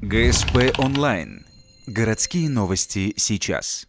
ГСП онлайн. Городские новости сейчас.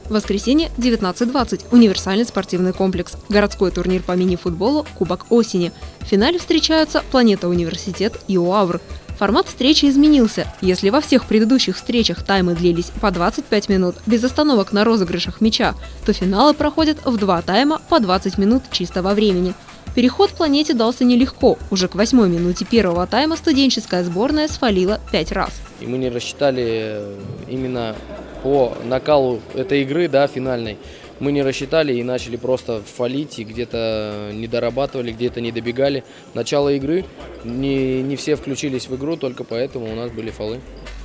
Воскресенье, 19:20. Универсальный спортивный комплекс. Городской турнир по мини-футболу «Кубок осени». В финале встречаются «Планета Университет» и «УАВР». Формат встречи изменился. Если во всех предыдущих встречах таймы длились по 25 минут без остановок на розыгрышах мяча, то финалы проходят в 2 тайма по 20 минут чистого времени. Переход «Планете» дался нелегко. Уже к 8-й минуте первого тайма студенческая сборная сфалила 5 раз. И мы не рассчитали именно по накалу этой игры, финальной. Мы не рассчитали и начали просто фалить, и где-то не дорабатывали, где-то не добегали. Начало игры, не все включились в игру, только поэтому у нас были фолы.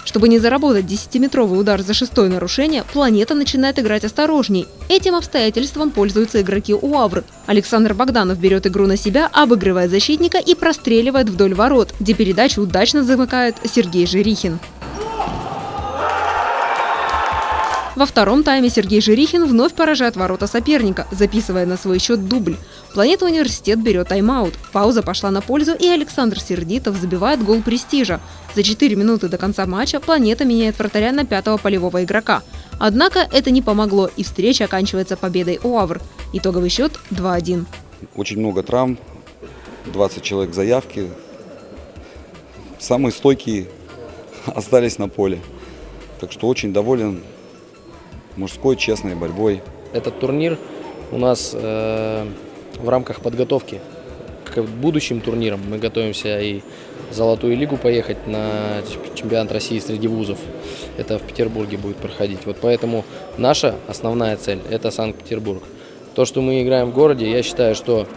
Чтобы не заработать 10-метровый удар за 6-е нарушение, «Планета» начинает играть осторожней. Этим обстоятельством пользуются игроки УАВР. Александр Богданов берет игру на себя, обыгрывает защитника и простреливает вдоль ворот, где передачу удачно замыкает Сергей Жирихин. Во втором тайме Сергей Жирихин вновь поражает ворота соперника, записывая на свой счет дубль. «Планета Университет» берет тайм-аут. Пауза пошла на пользу, и Александр Сердитов забивает гол престижа. За 4 минуты до конца матча «Планета» меняет вратаря на 5-го полевого игрока. Однако это не помогло, и встреча оканчивается победой УАВР. Итоговый счет 2-1. Очень много травм, 20 человек в заявке. Самые стойкие остались на поле. Так что очень доволен мужской честной борьбой. Этот турнир у нас в рамках подготовки к будущим турнирам. Мы готовимся и в Золотую лигу поехать на чемпионат России среди вузов. Это в Петербурге будет проходить. Вот поэтому наша основная цель – это Санкт-Петербург. То, что мы играем в городе, я считаю, что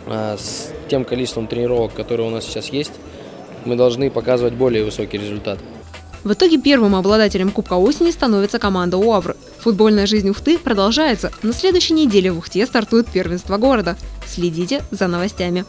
с тем количеством тренировок, которые у нас сейчас есть, мы должны показывать более высокий результат. В итоге первым обладателем Кубка осени становится команда УАВР. Футбольная жизнь Ухты продолжается. На следующей неделе в Ухте стартует первенство города. Следите за новостями.